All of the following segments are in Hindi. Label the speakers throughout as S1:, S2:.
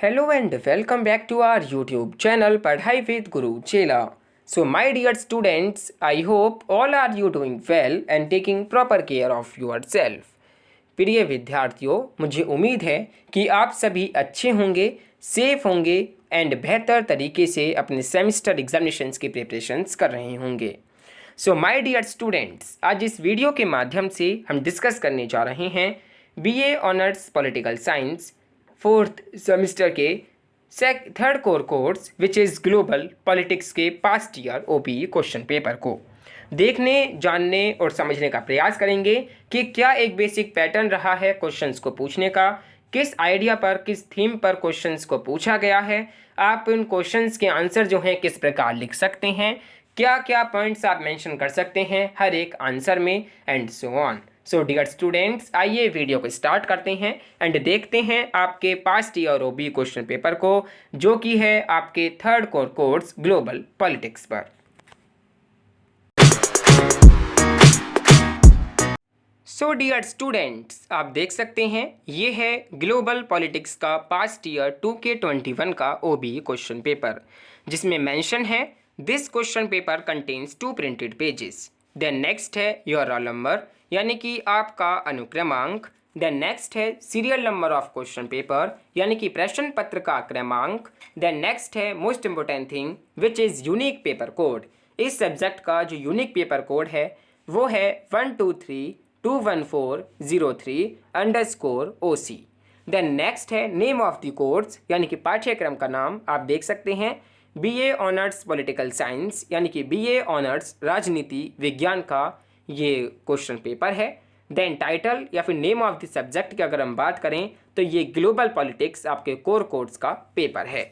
S1: Hello and welcome back to our YouTube channel Padhai with Guru Chela. So my dear students, I hope all are you doing well and taking proper care of yourself. प्रिय विद्यार्थियों, मुझे उम्मीद है कि आप सभी अच्छे होंगे, सेफ होंगे एंड बेहतर तरीके से अपने सेमेस्टर एग्जामिनेशंस की प्रिपरेशंस कर रहे होंगे. सो माय डियर स्टूडेंट्स, आज इस वीडियो के माध्यम से हम डिस्कस करने जा रहे हैं BA honours political science fourth semester के third core course which is global politics के past year OBE question paper को देखने, जानने और समझने का प्रयास करेंगे कि क्या एक बेसिक पैटर्न रहा है क्वेश्चंस को पूछने का, किस आइडिया पर, किस थीम पर क्वेश्चंस को पूछा गया है, आप उन क्वेश्चंस के आंसर जो हैं किस प्रकार लिख सकते हैं, क्या क्या पॉइंट्स आप मेंशन कर सकते हैं हर एक आंसर में and so on. So dear students, आइए वीडियो को स्टार्ट करते हैं एंड देखते हैं आपके past year OBE question paper को, जो कि है आपके third core course global politics पर. सो डियर स्टूडेंट्स, आप देख सकते हैं ये है ग्लोबल पॉलिटिक्स का पास्ट ईयर 2K21 का ओबीई क्वेश्चन पेपर, जिसमें मेंशन है this question paper contains 2 printed pages. Then next है योर रोल नंबर यानी कि आपका अनुक्रमांक. देन नेक्स्ट है serial number of question paper यानी कि प्रश्न पत्र का क्रमांक. देन नेक्स्ट है most important thing which is unique paper code. इस सब्जेक्ट का जो यूनिक पेपर कोड है वो है 1232140 देन नेक्स्ट है नेम ऑफ द कोर्स यानी कि पाठ्यक्रम का नाम. आप देख सकते हैं बीए ऑनर्स पॉलिटिकल साइंस यानी कि बीए ऑनर्स राजनीति विज्ञान का ये क्वेश्चन पेपर है. देन टाइटल या फिर नेम ऑफ द सब्जेक्ट की अगर हम बात करें तो ये ग्लोबल पॉलिटिक्स आपके कोर कोर्स का पेपर है.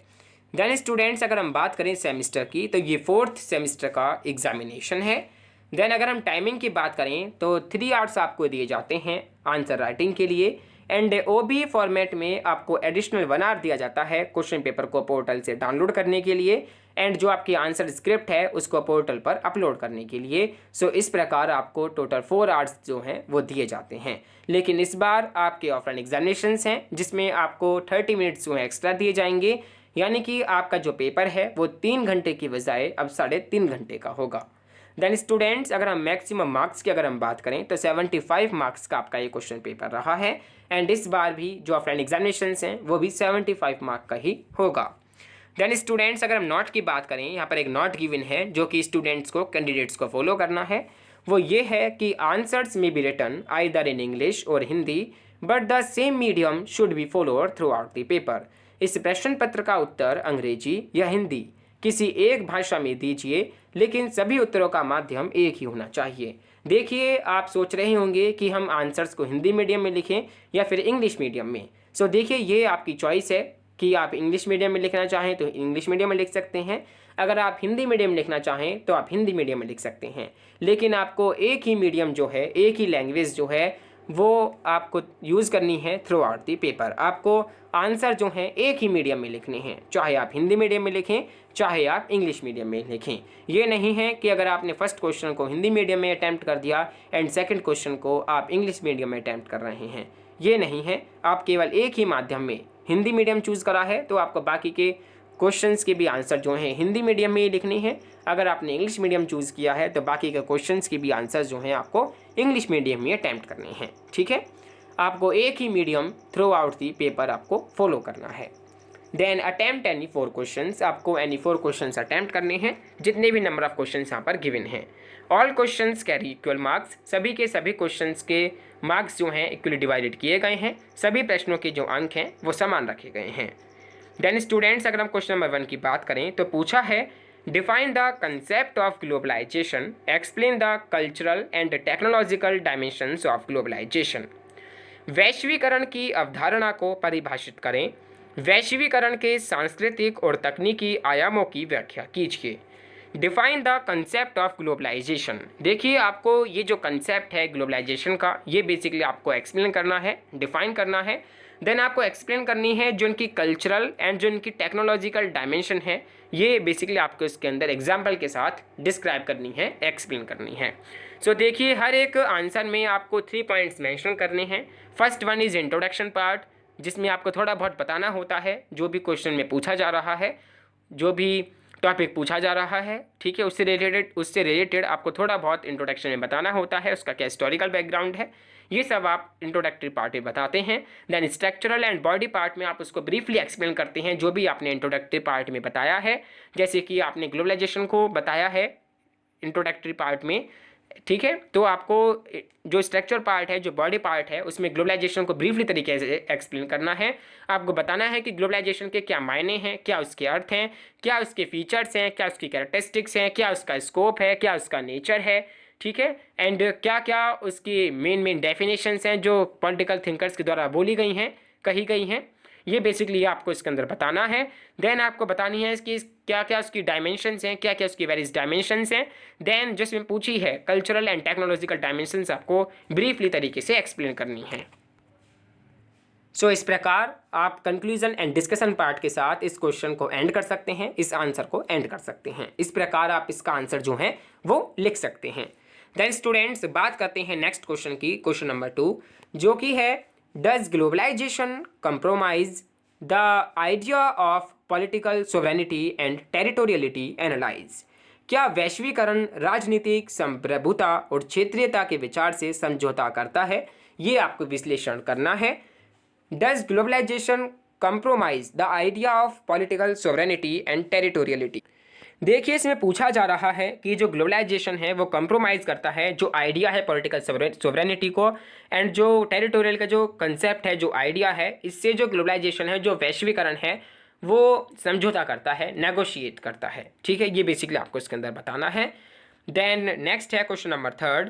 S1: देन स्टूडेंट्स, अगर हम बात करें सेमेस्टर की तो ये फोर्थ सेमेस्टर का एग्जामिनेशन है. देन अगर हम टाइमिंग की बात करें तो 3 आवर्स आपको दिए जाते हैं आंसर राइटिंग के लिए एंड ओबीई फॉर्मेट में आपको एडिशनल 1 आवर दिया जाता है क्वेश्चन पेपर को पोर्टल से डाउनलोड करने के लिए एंड जो आपकी आंसर स्क्रिप्ट है उसको पोर्टल पर अपलोड करने के लिए. सो इस प्रकार आपको टोटल 4 आवर्स जो हैं वो दिए जाते हैं. लेकिन इस बार आपके ऑफलाइन एग्जामिनेशंस हैं जिसमें आपको 30 मिनट्स जो हैं एक्स्ट्रा दिए जाएंगे, यानी कि आपका जो पेपर है वो 3 घंटे की बजाय अब 3.5 घंटे का होगा. देन स्टूडेंट्स, अगर हम मैक्सिमम मार्क्स की अगर हम बात करें तो 75 मार्क्स का आपका ये क्वेश्चन पेपर रहा है एंड इस बार भी जो ऑफलाइन एग्जामिनेशंस हैं वो भी 75 मार्क का ही होगा. देन स्टूडेंट्स, अगर हम नोट की बात करें, यहाँ पर एक नोट गिवन है जो कि स्टूडेंट्स को, कैंडिडेट्स को फॉलो करना है. वो ये है कि आंसर्स में be written either in English और Hindi but the same medium should be followed throughout the paper. इस प्रश्न पत्र का उत्तर अंग्रेजी या हिंदी किसी एक भाषा में दीजिए, लेकिन सभी उत्तरों का माध्यम एक ही होना चाहिए. देखिए, आप सोच रहे होंगे कि हम आंसर्स को हिंदी मीडियम में लिखें या फिर इंग्लिश मीडियम में. सो देखिए, ये आपकी चॉइस है कि आप इंग्लिश मीडियम में लिखना चाहें तो इंग्लिश मीडियम में लिख सकते हैं, अगर आप हिंदी मीडियम में लिखना चाहें तो आप हिंदी मीडियम में लिख सकते हैं. लेकिन आपको एक ही मीडियम जो है, एक ही लैंग्वेज जो है वो आपको यूज़ करनी है थ्रू आउट दी पेपर. आपको आंसर जो हैं एक ही मीडियम में लिखने हैं, चाहे आप हिंदी मीडियम में लिखें चाहे आप इंग्लिश मीडियम में लिखें. ये नहीं है कि अगर आपने फर्स्ट क्वेश्चन को हिंदी मीडियम में अटैम्प्ट कर दिया एंड सेकंड क्वेश्चन को आप इंग्लिश मीडियम में अटैम्प्ट कर रहे हैं. ये नहीं है, आप केवल एक ही माध्यम में हिंदी मीडियम चूज़ करा है तो आपको बाकी के क्वेश्चंस के भी आंसर जो हैं हिंदी मीडियम में ही लिखने हैं. अगर आपने इंग्लिश मीडियम चूज़ किया है तो बाकी के क्वेश्चंस के भी आंसर जो हैं आपको इंग्लिश मीडियम में अटैम्प्ट करने हैं. ठीक है, आपको एक ही medium throughout the paper आपको फॉलो करना है. Then attempt any 4 questions. आपको एनी 4 क्वेश्चंस अटैम्प्ट करने हैं, जितने भी नंबर ऑफ क्वेश्चंस यहाँ पर गिवन हैं. All questions carry equal marks. सभी के सभी क्वेश्चंस के मार्क्स जो हैं इक्वली डिवाइडेड किए गए हैं. सभी प्रश्नों के जो अंक हैं वो समान रखे गए हैं. देन स्टूडेंट्स, अगर हम क्वेश्चन नंबर 1 की बात करें तो पूछा है define the concept of globalisation, explain the cultural and technological dimensions of globalisation. वैश्वीकरण की अवधारणा को परिभाषित करें. वैश्वीकरण के सांस्कृतिक और तकनीकी आयामों की व्याख्या कीजिए. Define the concept of globalisation. देखिए, आपको ये जो कंसेप्ट है ग्लोबलाइजेशन का, ये बेसिकली आपको एक्सप्लेन करना है, डिफाइन करना है. देन आपको एक्सप्लेन करनी है जो इनकी कल्चरल एंड जो इनकी टेक्नोलॉजिकल डायमेंशन है, ये बेसिकली आपको इसके अंदर एग्जाम्पल के साथ डिस्क्राइब करनी है, एक्सप्लेन करनी है. सो देखिए, हर एक आंसर में आपको 3 पॉइंट्स मेंशन करने हैं. First one is introduction part, जिसमें आपको थोड़ा बहुत बताना होता है जो भी क्वेश्चन में पूछा जा रहा है, जो भी टॉपिक पूछा जा रहा है, ठीक है, उससे रिलेटेड आपको थोड़ा बहुत इंट्रोडक्शन में बताना होता है, उसका क्या हिस्टोरिकल बैकग्राउंड है, ये सब आप इंट्रोडक्टरी पार्ट में बताते हैं। Then structural and body part में आप उसको ब्रीफली एक्सप्लेन करते हैं जो भी आपने इंट्रोडक्टरी पार्ट में बताया है, जैसे कि आपने ग्लोबलाइजेशन को बताया है इंट्रोडक्टरी पार्ट में, ठीक है। तो आपको जो स्ट्रक्चर पार्ट है, जो बॉडी पार्ट है, उसमें ग्लोबलाइजेशन को ब्रीफली तरीके से एक्सप्लेन करना है। आपको बताना है कि ग्लोबलाइजेशन के क्या मायने हैं, क्या उसके अर्थ हैं, क्या उसके फीचर्स हैं, क्या उसकी कैरेक्टरिस्टिक्स हैं, क्या उसका स्कोप है, क्या उसका नेचर है, ठीक है, एंड क्या क्या उसकी मेन डेफिनेशंस हैं जो पॉलिटिकल थिंकर्स के द्वारा बोली गई हैं, कही गई हैं। ये बेसिकली आपको इसके अंदर बताना है। देन आपको बतानी है इसकी क्या क्या उसकी डायमेंशंस हैं, क्या क्या उसकी वेरियस डायमेंशंस हैं। देन जिसमें पूछी है कल्चरल एंड टेक्नोलॉजिकल डायमेंशंस आपको ब्रीफली तरीके से एक्सप्लेन करनी है। सो इस प्रकार आप कंक्लूजन एंड डिस्कशन पार्ट के साथ इस क्वेश्चन को एंड कर सकते हैं, इस आंसर को एंड कर सकते हैं। इस प्रकार आप इसका आंसर जो है वो लिख सकते हैं। देन स्टूडेंट्स बात करते हैं नेक्स्ट क्वेश्चन की, क्वेश्चन नंबर 2, जो कि है does globalisation compromise the idea of political sovereignty and territoriality analyse. क्या वैश्वीकरण राजनीतिक संप्रभुता और क्षेत्रीयता के विचार से समझौता करता है? ये आपको विश्लेषण करना है। Does globalisation compromise the idea of political sovereignty and territoriality. देखिए इसमें पूछा जा रहा है कि जो ग्लोबलाइजेशन है वो कंप्रोमाइज़ करता है जो आइडिया है पॉलिटिकल सोवरेनिटी को, एंड जो टेरिटोरियल का जो कंसेप्ट है, जो आइडिया है, इससे जो ग्लोबलाइजेशन है, जो वैश्वीकरण है, वो समझौता करता है, नेगोशिएट करता है, ठीक है। ये बेसिकली आपको इसके अंदर बताना है। देन नेक्स्ट है question number 3,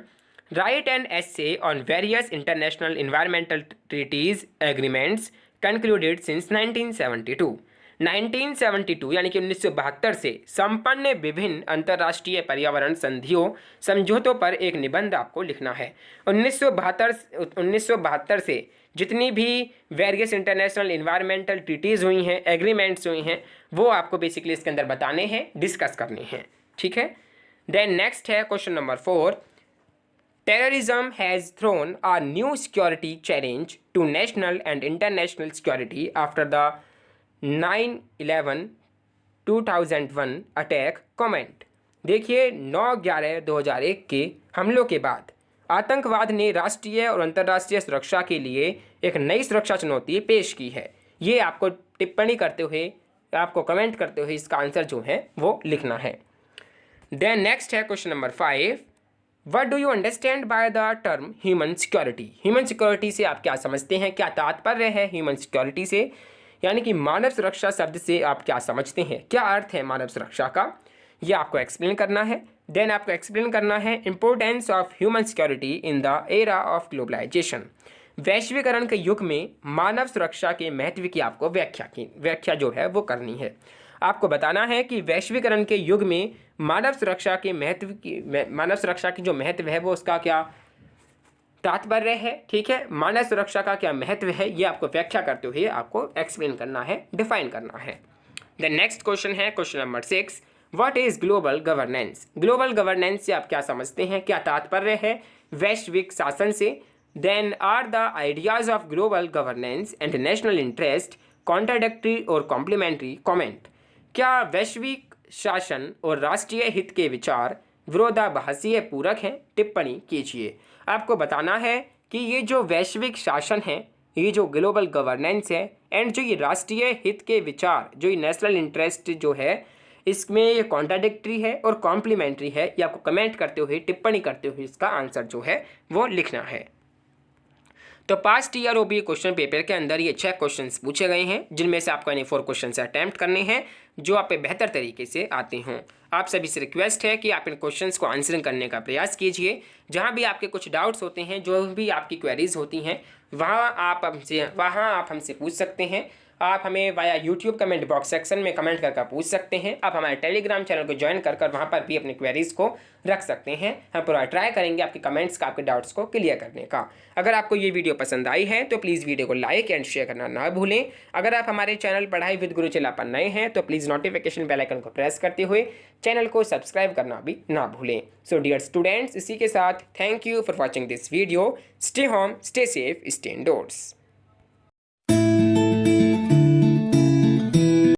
S1: write an essay on various international environmental treaties agreements concluded since 1972। 1972 यानी कि 1972 से संपन्न विभिन्न अंतर्राष्ट्रीय पर्यावरण संधियों समझौतों पर एक निबंध आपको लिखना है। 1972 से जितनी भी वेरियस इंटरनेशनल इन्वायरमेंटल ट्रीटीज़ हुई हैं, एग्रीमेंट्स हुई हैं, वो आपको बेसिकली इसके अंदर बताने हैं, डिस्कस करने हैं, ठीक है। देन नेक्स्ट है question number 4, terrorism has thrown a new security challenge to national and international security after the 9/11/2001 attack comment. देखिए 9/11/2001 के हमलों के बाद आतंकवाद ने राष्ट्रीय और अंतर्राष्ट्रीय सुरक्षा के लिए एक नई सुरक्षा चुनौती पेश की है। ये आपको टिप्पणी करते हुए, आपको कमेंट करते हुए इसका आंसर जो है वो लिखना है। देन नेक्स्ट है question number 5, what do you understand by the term human security. Human security से आप क्या समझते हैं, क्या तात्पर्य है ह्यूमन सिक्योरिटी से, यानी कि मानव सुरक्षा शब्द से आप क्या समझते हैं, क्या अर्थ है मानव सुरक्षा का, यह आपको एक्सप्लेन करना है। देन आपको एक्सप्लेन करना है importance of human security in the era of globalisation. वैश्वीकरण के युग में मानव सुरक्षा के महत्व की आपको व्याख्या जो है वो करनी है। आपको बताना है कि वैश्वीकरण के युग में मानव सुरक्षा की जो महत्व है वो उसका क्या तात्पर्य है, ठीक है, मानव सुरक्षा का क्या महत्व है, ये आपको व्याख्या करते हुए आपको एक्सप्लेन करना है, डिफाइन करना है। द नेक्स्ट क्वेश्चन है question number 6, what is global governance. Global governance से आप क्या समझते हैं, क्या तात्पर्य है वैश्विक शासन से। Then are the ideas of global governance and national interest contradictory और कॉम्प्लीमेंट्री कमेंट। क्या वैश्विक शासन और राष्ट्रीय हित के विचार विरोधाभासी पूरक हैं, टिप्पणी कीजिए। आपको बताना है कि ये जो वैश्विक शासन है, ये जो ग्लोबल गवर्नेंस है, एंड जो ये राष्ट्रीय हित के विचार, जो ये नेशनल इंटरेस्ट जो है, इसमें ये कॉन्ट्राडिक्टरी है और कॉम्प्लीमेंट्री है। ये आपको कमेंट करते हुए, टिप्पणी करते हुए इसका आंसर जो है वो लिखना है। तो पास्ट ईयर ओबी क्वेश्चन पेपर के अंदर ये 6 क्वेश्चंस पूछे गए हैं, जिनमें से आपको यानी 4 क्वेश्चन अटैम्प्ट करने हैं जो आप पे बेहतर तरीके से आते हों। आप सभी से रिक्वेस्ट है कि आप इन क्वेश्चंस को आंसरिंग करने का प्रयास कीजिए। जहां भी आपके कुछ डाउट्स होते हैं, जो भी आपकी क्वेरीज होती हैं, वहां आप हमसे पूछ सकते हैं। आप हमें via YouTube comment box section में कमेंट करके पूछ सकते हैं। आप हमारे टेलीग्राम चैनल को ज्वाइन कर वहाँ पर भी अपनी क्वेरीज को रख सकते हैं। हम पूरा ट्राई करेंगे आपके कमेंट्स का, आपके डाउट्स को क्लियर करने का। अगर आपको ये वीडियो पसंद आई है तो प्लीज़ वीडियो को लाइक एंड शेयर करना ना भूलें। अगर आप हमारे चैनल पढ़ाई विद गुरु चैनल पर नए हैं तो प्लीज़ नोटिफिकेशन बेल आइकन को प्रेस करते हुए चैनल को सब्सक्राइब करना भी ना भूलें। सो डियर स्टूडेंट्स, इसी के साथ thank you for watching this video. Stay home, stay safe, stay endorse.